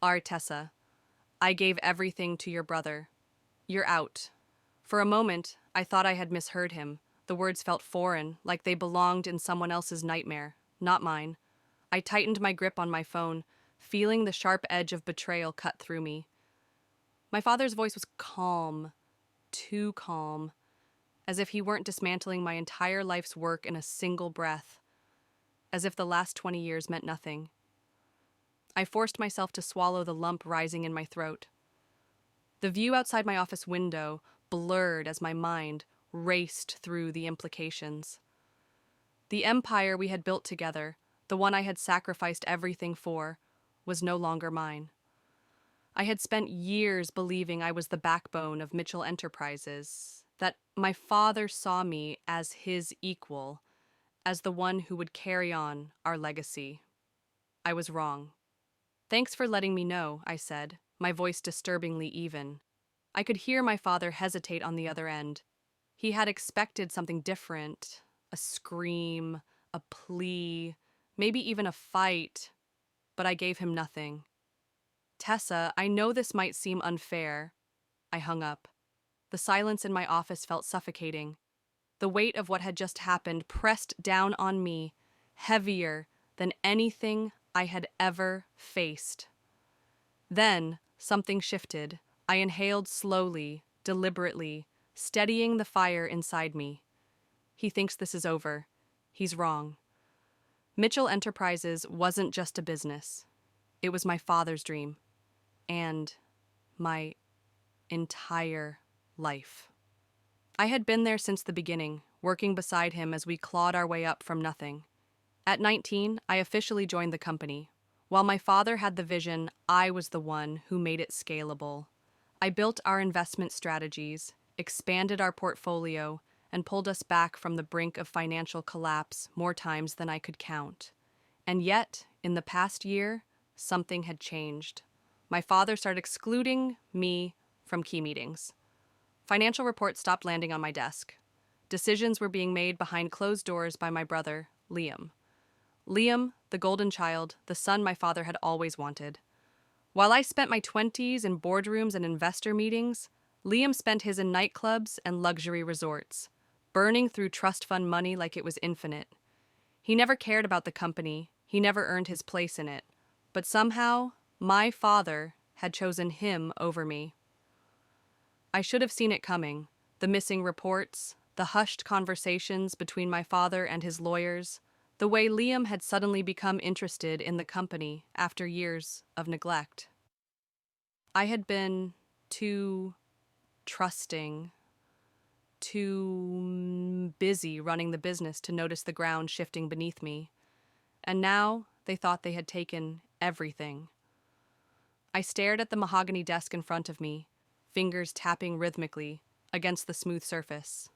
Tessa. I gave everything to your brother. You're out. For a moment, I thought I had misheard him. The words felt foreign, like they belonged in someone else's nightmare, not mine. I tightened my grip on my phone, feeling the sharp edge of betrayal cut through me. My father's voice was calm, too calm, as if he weren't dismantling my entire life's work in a single breath, as if the last 20 years meant nothing. I forced myself to swallow the lump rising in my throat. The view outside my office window blurred as my mind raced through the implications. The empire we had built together, the one I had sacrificed everything for, was no longer mine. I had spent years believing I was the backbone of Mitchell Enterprises, that my father saw me as his equal, as the one who would carry on our legacy. I was wrong. Thanks for letting me know, I said, my voice disturbingly even. I could hear my father hesitate on the other end. He had expected something different, a scream, a plea, maybe even a fight, but I gave him nothing. Tessa, I know this might seem unfair. I hung up. The silence in my office felt suffocating. The weight of what had just happened pressed down on me, heavier than anything I had ever faced. Then, something shifted. I inhaled slowly, deliberately, steadying the fire inside me. He thinks this is over. He's wrong. Mitchell Enterprises wasn't just a business. It was my father's dream. And my entire life. I had been there since the beginning, working beside him as we clawed our way up from nothing. At 19, I officially joined the company. While my father had the vision, I was the one who made it scalable. I built our investment strategies, expanded our portfolio, and pulled us back from the brink of financial collapse more times than I could count. And yet, in the past year, something had changed. My father started excluding me from key meetings. Financial reports stopped landing on my desk. Decisions were being made behind closed doors by my brother, Liam. Liam, the golden child, the son my father had always wanted. While I spent my 20s in boardrooms and investor meetings, Liam spent his in nightclubs and luxury resorts, burning through trust fund money like it was infinite. He never cared about the company, he never earned his place in it, but somehow, my father had chosen him over me. I should have seen it coming, the missing reports, the hushed conversations between my father and his lawyers, the way Liam had suddenly become interested in the company after years of neglect. I had been too trusting, too busy running the business to notice the ground shifting beneath me, and now they thought they had taken everything. I stared at the mahogany desk in front of me, fingers tapping rhythmically against the smooth surface.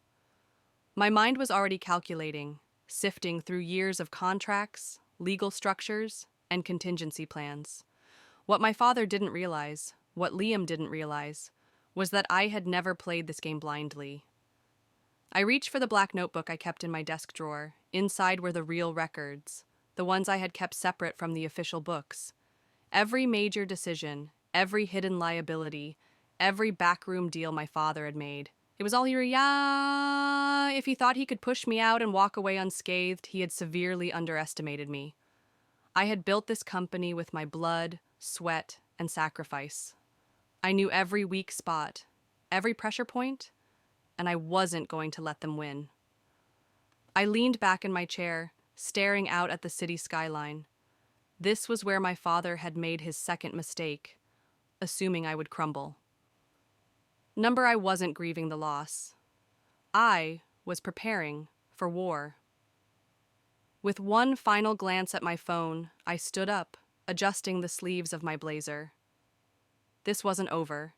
My mind was already calculating, sifting through years of contracts, legal structures, and contingency plans. What my father didn't realize, what Liam didn't realize, was that I had never played this game blindly. I reached for the black notebook I kept in my desk drawer. Inside were the real records, the ones I had kept separate from the official books. Every major decision, every hidden liability, every backroom deal my father had made. It was all here, yeah. If he thought he could push me out and walk away unscathed, he had severely underestimated me. I had built this company with my blood, sweat, and sacrifice. I knew every weak spot, every pressure point, and I wasn't going to let them win. I leaned back in my chair, staring out at the city skyline. This was where my father had made his second mistake, assuming I would crumble. I wasn't grieving the loss. I was preparing for war. With one final glance at my phone, I stood up, adjusting the sleeves of my blazer. This wasn't over.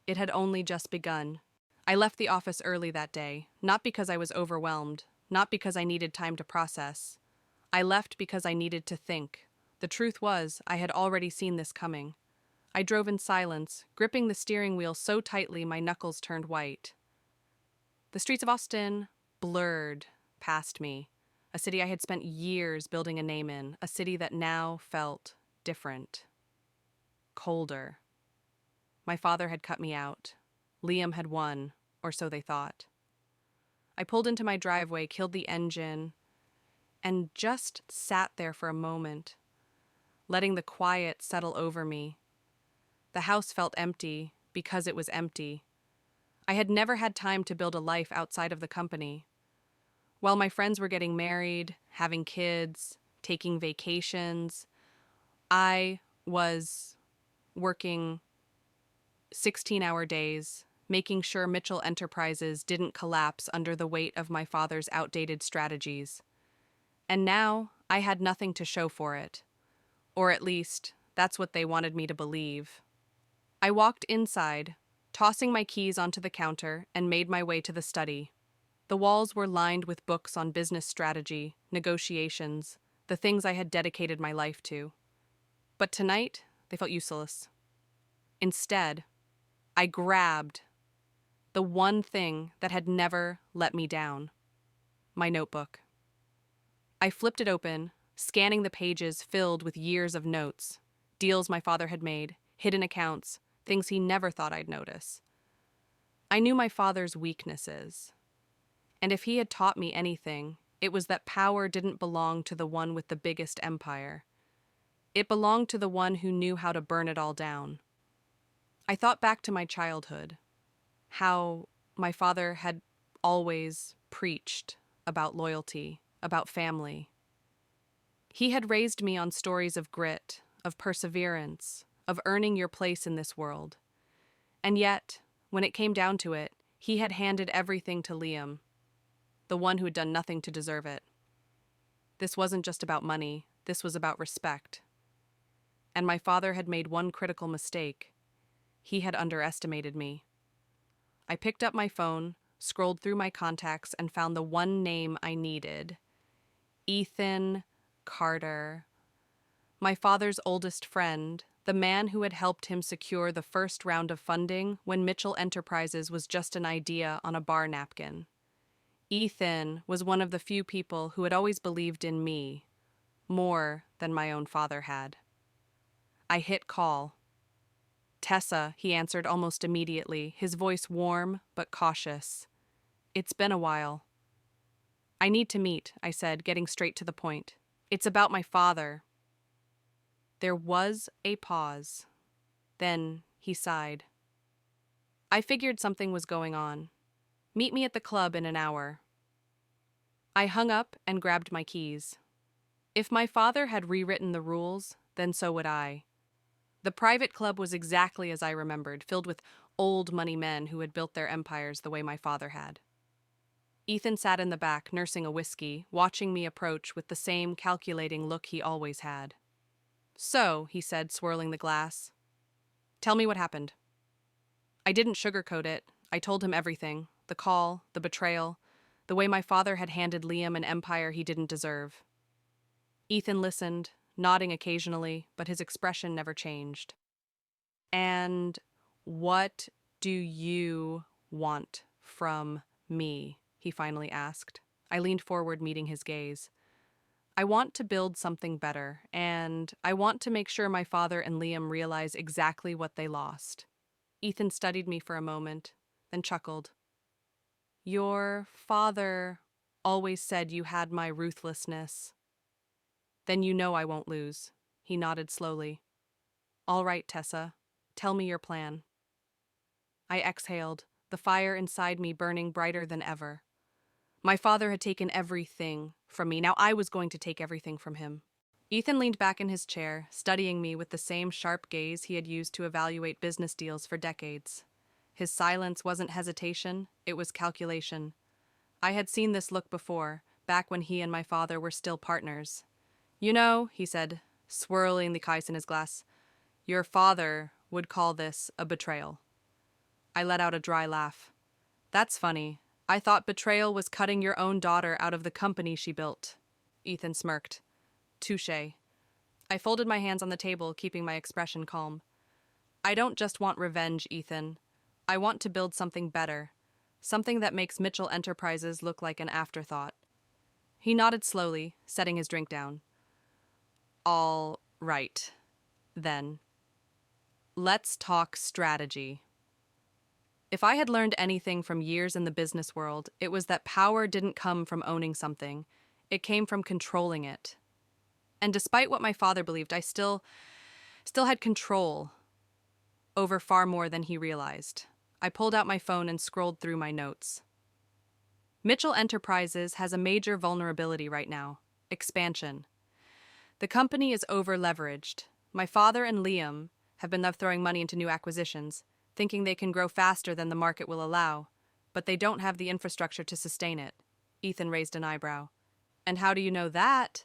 It had only just begun. I left the office early that day, not because I was overwhelmed, not because I needed time to process. I left because I needed to think. The truth was, I had already seen this coming. I drove in silence, gripping the steering wheel so tightly my knuckles turned white. The streets of Austin blurred past me, a city I had spent years building a name in, a city that now felt different. colder. My father had cut me out. Liam had won, or so they thought. I pulled into my driveway, killed the engine, and just sat there for a moment, letting the quiet settle over me. The house felt empty because it was empty. I had never had time to build a life outside of the company. While my friends were getting married, having kids, taking vacations, I was working 16-hour days, making sure Mitchell Enterprises didn't collapse under the weight of my father's outdated strategies. And now I had nothing to show for it. Or at least, that's what they wanted me to believe. I walked inside, tossing my keys onto the counter, and made my way to the study. The walls were lined with books on business strategy, negotiations, the things I had dedicated my life to. But tonight, they felt useless. Instead, I grabbed the one thing that had never let me down: my notebook. I flipped it open, scanning the pages filled with years of notes, deals my father had made, hidden accounts, things he never thought I'd notice. I knew my father's weaknesses, and if he had taught me anything, it was that power didn't belong to the one with the biggest empire. It belonged to the one who knew how to burn it all down. I thought back to my childhood, how my father had always preached about loyalty, about family. He had raised me on stories of grit, of perseverance, of earning your place in this world. And yet, when it came down to it, he had handed everything to Liam, the one who had done nothing to deserve it. This wasn't just about money, this was about respect. And my father had made one critical mistake. He had underestimated me. I picked up my phone, scrolled through my contacts, and found the one name I needed: Ethan Carter. My father's oldest friend, the man who had helped him secure the first round of funding when Mitchell Enterprises was just an idea on a bar napkin. Ethan was one of the few people who had always believed in me, more than my own father had. I hit call. "Tessa," he answered almost immediately, his voice warm but cautious. "It's been a while." "I need to meet," I said, getting straight to the point. "It's about my father." There was a pause. Then he sighed. I figured something was going on. "Meet me at the club in an hour." I hung up and grabbed my keys. If my father had rewritten the rules, then so would I. The private club was exactly as I remembered, filled with old money men who had built their empires the way my father had. Ethan sat in the back, nursing a whiskey, watching me approach with the same calculating look he always had. "So," he said, swirling the glass, "tell me what happened." I didn't sugarcoat it. I told him everything: the call, the betrayal, the way my father had handed Liam an empire he didn't deserve. Ethan listened, nodding occasionally, but his expression never changed. "And what do you want from me?" he finally asked. I leaned forward, meeting his gaze. "I want to build something better, and I want to make sure my father and Liam realize exactly what they lost." Ethan studied me for a moment, then chuckled. "Your father always said you had my ruthlessness." "Then you know I won't lose." He nodded slowly. "All right, Tessa, tell me your plan." I exhaled, the fire inside me burning brighter than ever. My father had taken everything from me. Now I was going to take everything from him. Ethan leaned back in his chair, studying me with the same sharp gaze he had used to evaluate business deals for decades. His silence wasn't hesitation, it was calculation. I had seen this look before, back when he and my father were still partners. "You know," he said, swirling the ice in his glass, "your father would call this a betrayal." I let out a dry laugh. "That's funny. I thought betrayal was cutting your own daughter out of the company she built." Ethan smirked. "Touché." I folded my hands on the table, keeping my expression calm. "I don't just want revenge, Ethan. I want to build something better. Something that makes Mitchell Enterprises look like an afterthought." He nodded slowly, setting his drink down. "All right, then." Let's talk strategy. If I had learned anything from years in the business world, it was that power didn't come from owning something. It came from controlling it. And despite what my father believed, I still had control over far more than he realized. I pulled out my phone and scrolled through my notes. Mitchell Enterprises has a major vulnerability right now: expansion. The company is over-leveraged. My father and Liam have been left throwing money into new acquisitions, thinking they can grow faster than the market will allow, but they don't have the infrastructure to sustain it. Ethan raised an eyebrow. And how do you know that?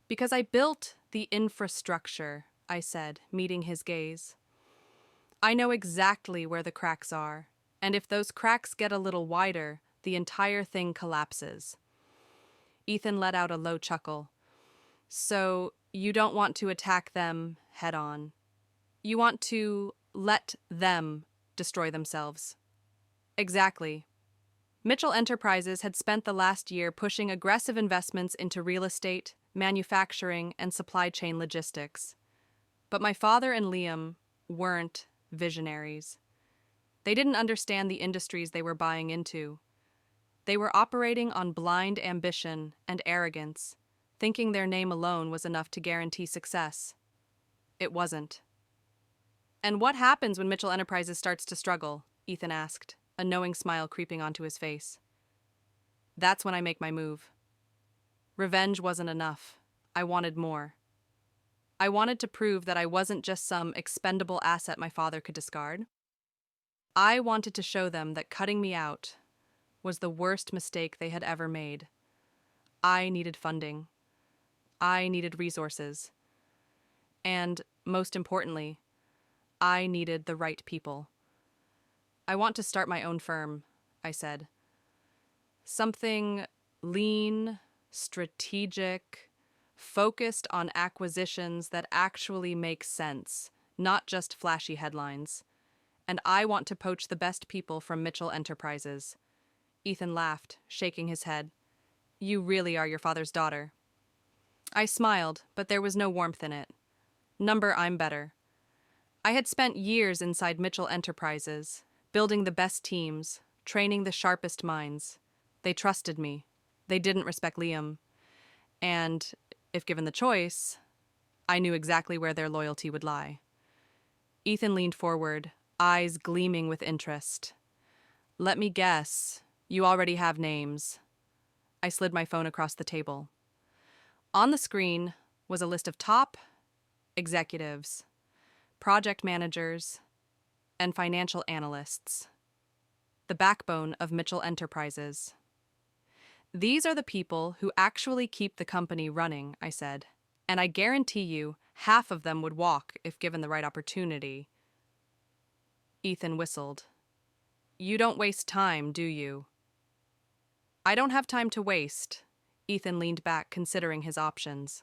Because I built the infrastructure, I said, meeting his gaze. I know exactly where the cracks are, and if those cracks get a little wider, the entire thing collapses. Ethan let out a low chuckle. So, you don't want to attack them head on. You want to let them destroy themselves. Exactly. Mitchell Enterprises had spent the last year pushing aggressive investments into real estate, manufacturing, and supply chain logistics. But my father and Liam weren't visionaries. They didn't understand the industries they were buying into. They were operating on blind ambition and arrogance, thinking their name alone was enough to guarantee success. It wasn't. And what happens when Mitchell Enterprises starts to struggle? Ethan asked, a knowing smile creeping onto his face. That's when I make my move. Revenge wasn't enough. I wanted more. I wanted to prove that I wasn't just some expendable asset my father could discard. I wanted to show them that cutting me out was the worst mistake they had ever made. I needed funding. I needed resources. And, most importantly, I needed the right people. I want to start my own firm, I said. Something lean, strategic, focused on acquisitions that actually make sense, not just flashy headlines. And I want to poach the best people from Mitchell Enterprises. Ethan laughed, shaking his head. You really are your father's daughter. I smiled, but there was no warmth in it. Number, I'm better. I had spent years inside Mitchell Enterprises, building the best teams, training the sharpest minds. They trusted me. They didn't respect Liam. And, if given the choice, I knew exactly where their loyalty would lie. Ethan leaned forward, eyes gleaming with interest. Let me guess, you already have names. I slid my phone across the table. On the screen was a list of top executives, project managers, and financial analysts. The backbone of Mitchell Enterprises. These are the people who actually keep the company running, I said, and I guarantee you half of them would walk if given the right opportunity. Ethan whistled. You don't waste time, do you? I don't have time to waste. Ethan leaned back, considering his options.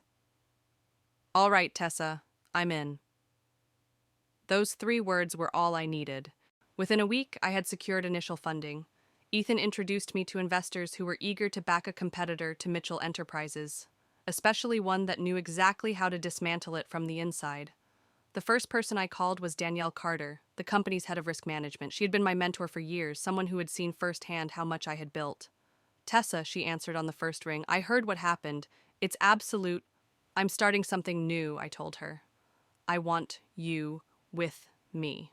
All right, Tessa, I'm in. Those 3 words were all I needed. Within a week, I had secured initial funding. Ethan introduced me to investors who were eager to back a competitor to Mitchell Enterprises, especially one that knew exactly how to dismantle it from the inside. The first person I called was Danielle Carter, the company's head of risk management. She had been my mentor for years, someone who had seen firsthand how much I had built. Tessa, she answered on the first ring. I heard what happened. It's absolute. I'm starting something new, I told her. I want you with me.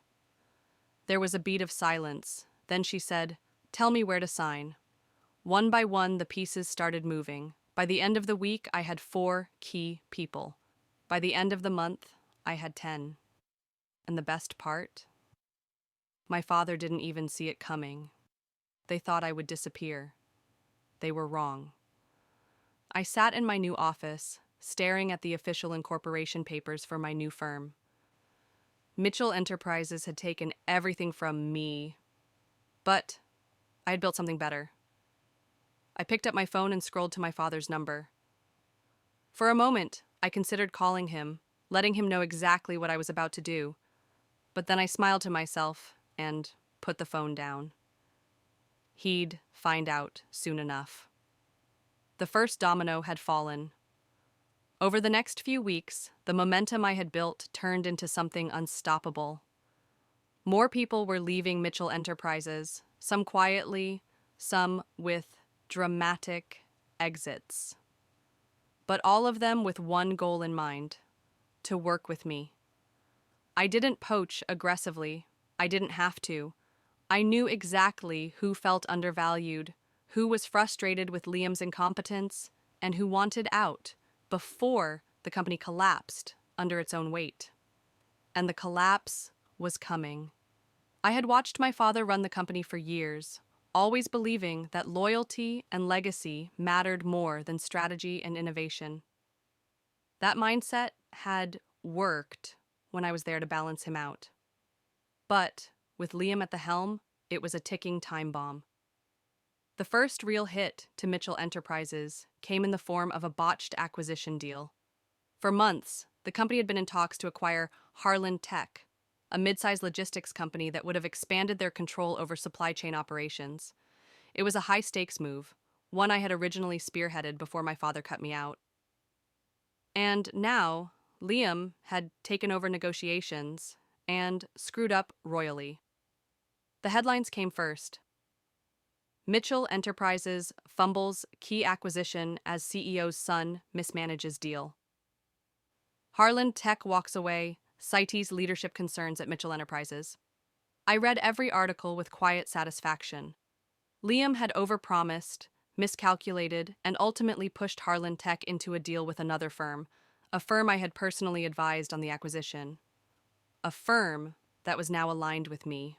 There was a beat of silence. Then she said, Tell me where to sign. One by one, the pieces started moving. By the end of the week, I had 4 key people. By the end of the month, I had 10. And the best part? My father didn't even see it coming. They thought I would disappear. They were wrong. I sat in my new office, staring at the official incorporation papers for my new firm. Mitchell Enterprises had taken everything from me, but I had built something better. I picked up my phone and scrolled to my father's number. For a moment, I considered calling him, letting him know exactly what I was about to do, but then I smiled to myself and put the phone down. He'd find out soon enough. The first domino had fallen. Over the next few weeks, the momentum I had built turned into something unstoppable. More people were leaving Mitchell Enterprises, some quietly, some with dramatic exits. But all of them with one goal in mind: to work with me. I didn't poach aggressively. I didn't have to. I knew exactly who felt undervalued, who was frustrated with Liam's incompetence, and who wanted out before the company collapsed under its own weight. And the collapse was coming. I had watched my father run the company for years, always believing that loyalty and legacy mattered more than strategy and innovation. That mindset had worked when I was there to balance him out. But with Liam at the helm, it was a ticking time bomb. The first real hit to Mitchell Enterprises came in the form of a botched acquisition deal. For months, the company had been in talks to acquire Harlan Tech, a mid-sized logistics company that would have expanded their control over supply chain operations. It was a high-stakes move, one I had originally spearheaded before my father cut me out. And now, Liam had taken over negotiations and screwed up royally. The headlines came first. Mitchell Enterprises fumbles key acquisition as CEO's son mismanages deal. Harlan Tech walks away, cites leadership concerns at Mitchell Enterprises. I read every article with quiet satisfaction. Liam had overpromised, miscalculated, and ultimately pushed Harlan Tech into a deal with another firm, a firm I had personally advised on the acquisition. A firm that was now aligned with me.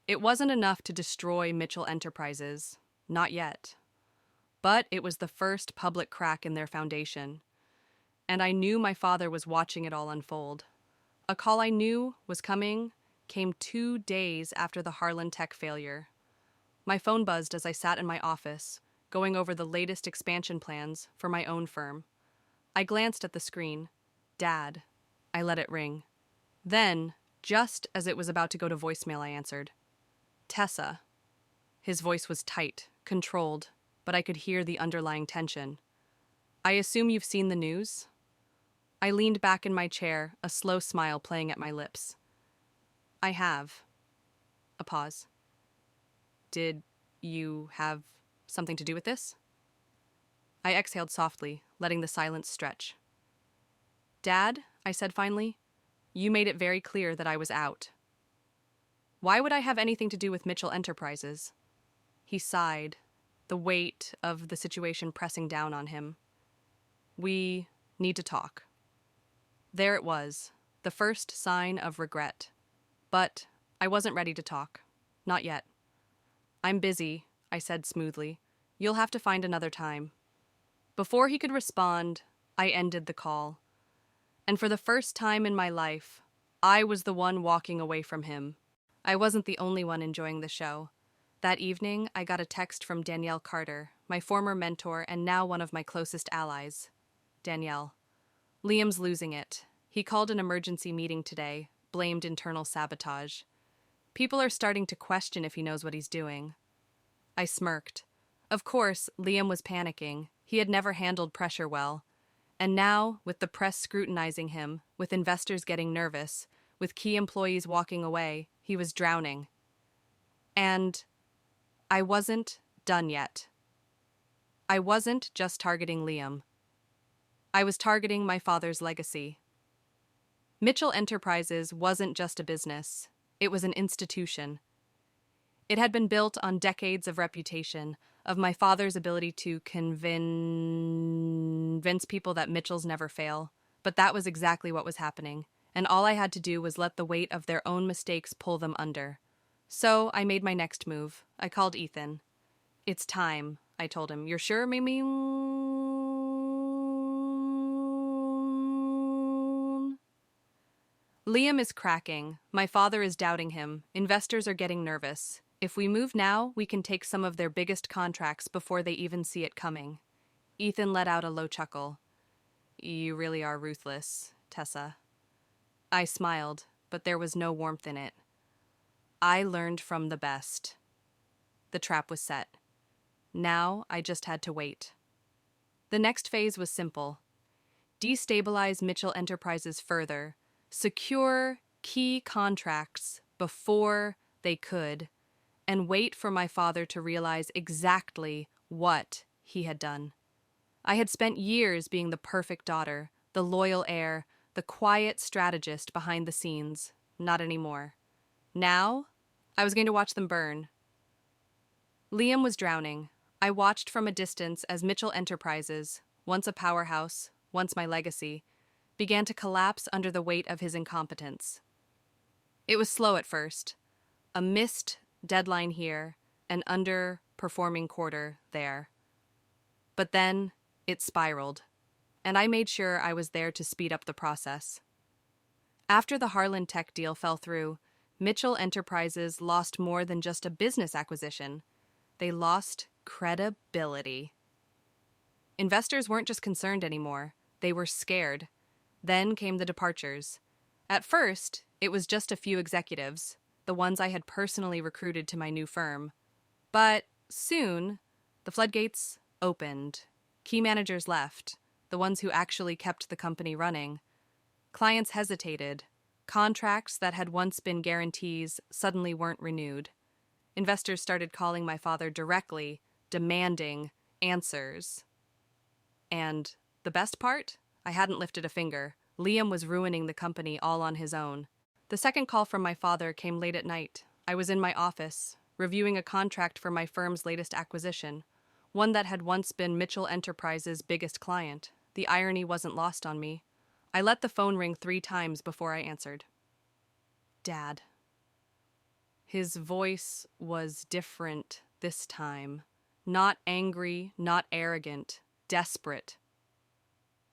It wasn't enough to destroy Mitchell Enterprises, not yet. But it was the first public crack in their foundation. And I knew my father was watching it all unfold. A call I knew was coming came 2 days after the Harlan Tech failure. My phone buzzed as I sat in my office, going over the latest expansion plans for my own firm. I glanced at the screen. Dad. I let it ring. Then, just as it was about to go to voicemail, I answered. Tessa. His voice was tight, controlled, but I could hear the underlying tension. I assume you've seen the news? I leaned back in my chair, a slow smile playing at my lips. I have. A pause. Did you have something to do with this? I exhaled softly, letting the silence stretch. Dad, I said finally, you made it very clear that I was out. Why would I have anything to do with Mitchell Enterprises? He sighed, the weight of the situation pressing down on him. We need to talk. There it was, the first sign of regret. But I wasn't ready to talk. Not yet. I'm busy, I said smoothly. You'll have to find another time. Before he could respond, I ended the call. And for the first time in my life, I was the one walking away from him. I wasn't the only one enjoying the show. That evening, I got a text from Danielle Carter, my former mentor and now one of my closest allies. Danielle. Liam's losing it. He called an emergency meeting today, blamed internal sabotage. People are starting to question if he knows what he's doing. I smirked. Of course, Liam was panicking. He had never handled pressure well. And now, with the press scrutinizing him, with investors getting nervous, with key employees walking away, he was drowning. And I wasn't done yet. I wasn't just targeting Liam. I was targeting my father's legacy. Mitchell Enterprises wasn't just a business. It was an institution. It had been built on decades of reputation, of my father's ability to convince people that Mitchells never fail. But that was exactly what was happening, and all I had to do was let the weight of their own mistakes pull them under. So I made my next move. I called Ethan. It's time, I told him. You're sure, maybe? Liam is cracking. My father is doubting him. Investors are getting nervous. If we move now, we can take some of their biggest contracts before they even see it coming. Ethan let out a low chuckle. You really are ruthless, Tessa. I smiled, but there was no warmth in it. I learned from the best. The trap was set. Now I just had to wait. The next phase was simple. destabilize Mitchell Enterprises further, secure key contracts before they could, and wait for my father to realize exactly what he had done. I had spent years being the perfect daughter, the loyal heir, the quiet strategist behind the scenes. Not anymore. Now, I was going to watch them burn. Liam was drowning. I watched from a distance as Mitchell Enterprises, once a powerhouse, once my legacy, began to collapse under the weight of his incompetence. It was slow at first. A missed deadline here, an underperforming quarter there. But then it spiraled, and I made sure I was there to speed up the process. After the Harlan Tech deal fell through, Mitchell Enterprises lost more than just a business acquisition. They lost credibility. Investors weren't just concerned anymore, they were scared. Then came the departures. At first, it was just a few executives, the ones I had personally recruited to my new firm. But soon, the floodgates opened. Key managers left, the ones who actually kept the company running. Clients hesitated. Contracts that had once been guarantees suddenly weren't renewed. Investors started calling my father directly, demanding answers. And the best part? I hadn't lifted a finger. Liam was ruining the company all on his own. The second call from my father came late at night. I was in my office, reviewing a contract for my firm's latest acquisition, one that had once been Mitchell Enterprises' biggest client. The irony wasn't lost on me. I let the phone ring 3 times before I answered. Dad. His voice was different this time. Not angry, not arrogant, desperate.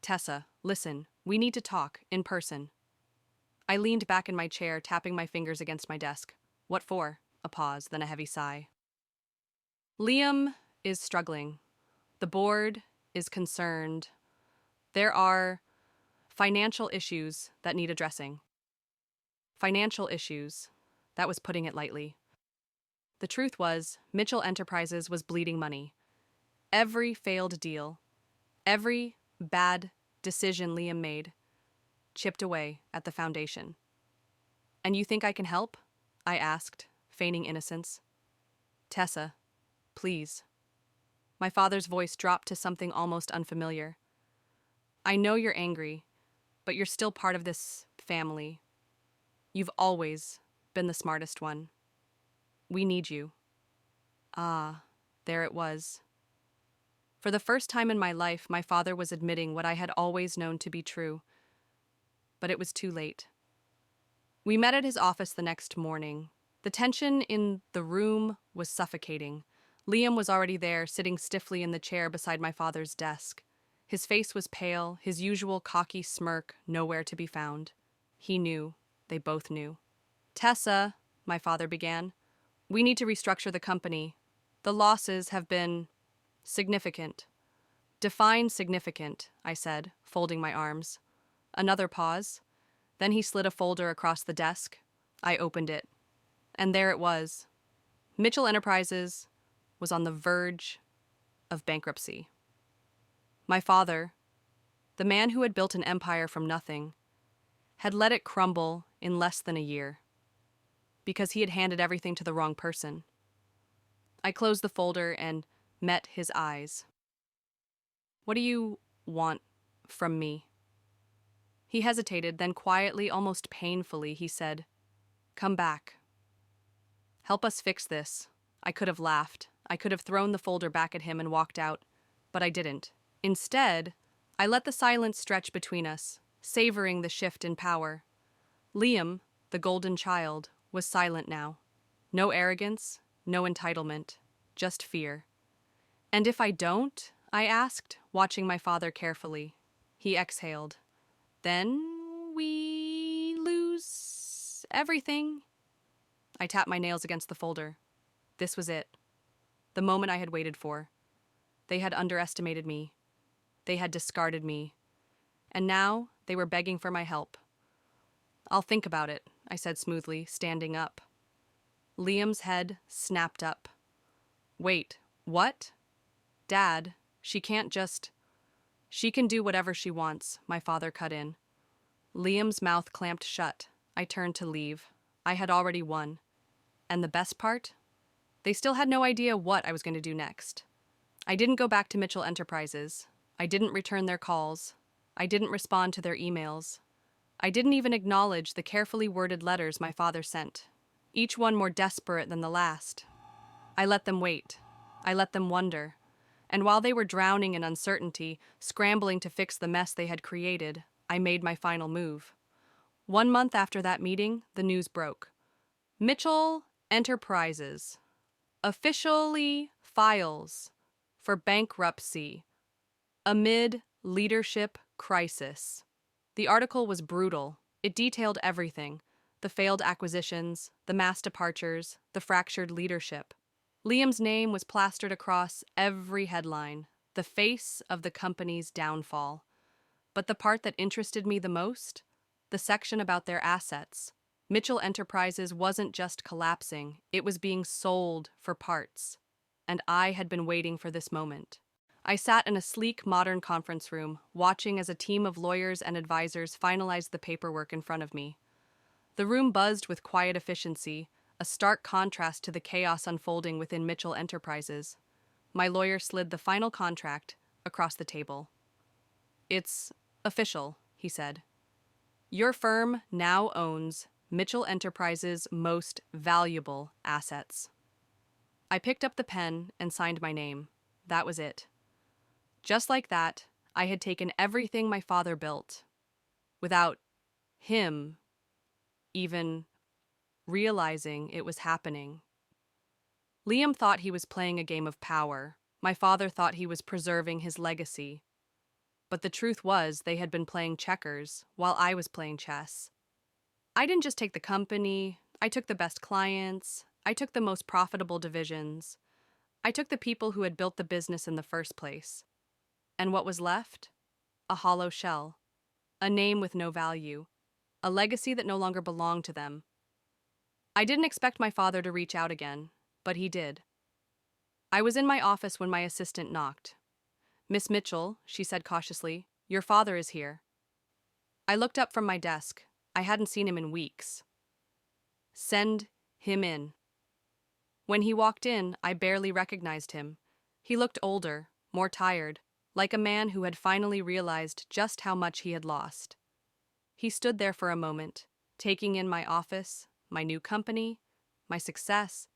Tessa, listen, we need to talk, in person. I leaned back in my chair, tapping my fingers against my desk. What for? A pause, then a heavy sigh. Liam is struggling. The board is concerned. There are financial issues that need addressing. Financial issues. That was putting it lightly. The truth was, Mitchell Enterprises was bleeding money. Every failed deal, every bad decision Liam made, chipped away at the foundation. And you think I can help? I asked, feigning innocence. Tessa, please. My father's voice dropped to something almost unfamiliar. I know you're angry, but you're still part of this family. You've always been the smartest one. We need you. Ah, there it was. For the first time in my life, my father was admitting what I had always known to be true. But it was too late. We met at his office the next morning. The tension in the room was suffocating. Liam was already there, sitting stiffly in the chair beside my father's desk. His face was pale, his usual cocky smirk nowhere to be found. He knew. They both knew. Tessa, my father began, we need to restructure the company. The losses have been significant. Define significant, I said, folding my arms. Another pause. Then he slid a folder across the desk. I opened it. And there it was. Mitchell Enterprises was on the verge of bankruptcy. My father, the man who had built an empire from nothing, had let it crumble in less than a year because he had handed everything to the wrong person. I closed the folder and met his eyes. What do you want from me? He hesitated, then quietly, almost painfully, he said, come back. Help us fix this. I could have laughed. I could have thrown the folder back at him and walked out, but I didn't. Instead, I let the silence stretch between us, savoring the shift in power. Liam, the golden child, was silent now. No arrogance, no entitlement, just fear. And if I don't? I asked, watching my father carefully. He exhaled. Then we lose everything. I tapped my nails against the folder. This was it. The moment I had waited for. They had underestimated me. They had discarded me. And now they were begging for my help. I'll think about it, I said smoothly, standing up. Liam's head snapped up. Wait, what? Dad, she can't just... She can do whatever she wants, my father cut in. Liam's mouth clamped shut. I turned to leave. I had already won. And the best part? They still had no idea what I was going to do next. I didn't go back to Mitchell Enterprises. I didn't return their calls. I didn't respond to their emails. I didn't even acknowledge the carefully worded letters my father sent, each one more desperate than the last. I let them wait. I let them wonder. And while they were drowning in uncertainty, scrambling to fix the mess they had created, I made my final move. 1 month after that meeting, the news broke. Mitchell Enterprises officially files for bankruptcy amid leadership crisis. The article was brutal. It detailed everything: the failed acquisitions, the mass departures, the fractured leadership. Liam's name was plastered across every headline, the face of the company's downfall. But the part that interested me the most? The section about their assets. Mitchell Enterprises wasn't just collapsing, it was being sold for parts. And I had been waiting for this moment. I sat in a sleek, modern conference room, watching as a team of lawyers and advisors finalized the paperwork in front of me. The room buzzed with quiet efficiency, a stark contrast to the chaos unfolding within Mitchell Enterprises. My lawyer slid the final contract across the table. "It's official," he said. "Your firm now owns Mitchell Enterprises' most valuable assets." I picked up the pen and signed my name. That was it. Just like that, I had taken everything my father built, without him even realizing it was happening. Liam thought he was playing a game of power. My father thought he was preserving his legacy. But the truth was, they had been playing checkers while I was playing chess. I didn't just take the company, I took the best clients, I took the most profitable divisions, I took the people who had built the business in the first place. And what was left? A hollow shell. A name with no value. A legacy that no longer belonged to them. I didn't expect my father to reach out again, but he did. I was in my office when my assistant knocked. "Miss Mitchell," she said cautiously, "your father is here." I looked up from my desk. I hadn't seen him in weeks. "Send him in." When he walked in, I barely recognized him. He looked older, more tired, like a man who had finally realized just how much he had lost. He stood there for a moment, taking in my office, my new company, my success.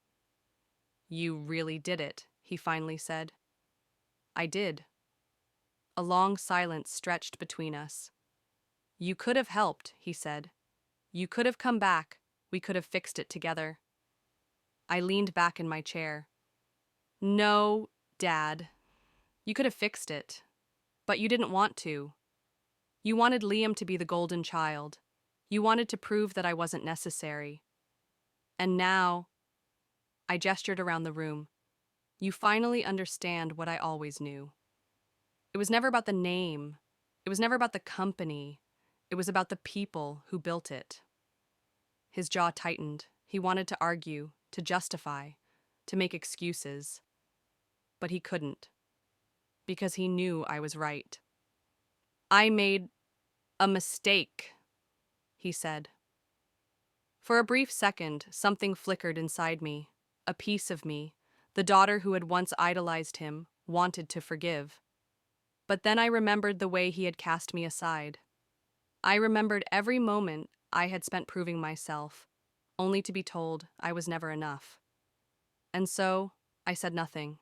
"You really did it," he finally said. I did. A long silence stretched between us. "You could have helped," he said. "You could have come back. We could have fixed it together." I leaned back in my chair. "No, Dad. You could have fixed it. But you didn't want to. You wanted Liam to be the golden child. You wanted to prove that I wasn't necessary. And now," I gestured around the room, "you finally understand what I always knew. It was never about the name. It was never about the company. It was about the people who built it." His jaw tightened. He wanted to argue, to justify, to make excuses. But he couldn't, because he knew I was right. "I made a mistake," he said. For a brief second, something flickered inside me. A piece of me, the daughter who had once idolized him, wanted to forgive. But then I remembered the way he had cast me aside. I remembered every moment I had spent proving myself, only to be told I was never enough. And so, I said nothing.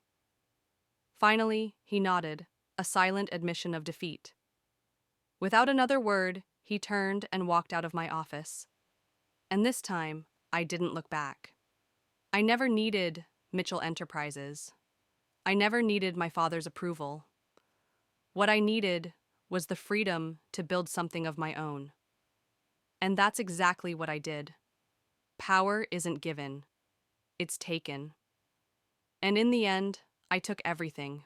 Finally, he nodded, a silent admission of defeat. Without another word, he turned and walked out of my office. And this time, I didn't look back. I never needed Mitchell Enterprises. I never needed my father's approval. What I needed was the freedom to build something of my own. And that's exactly what I did. Power isn't given, it's taken. And in the end, I took everything.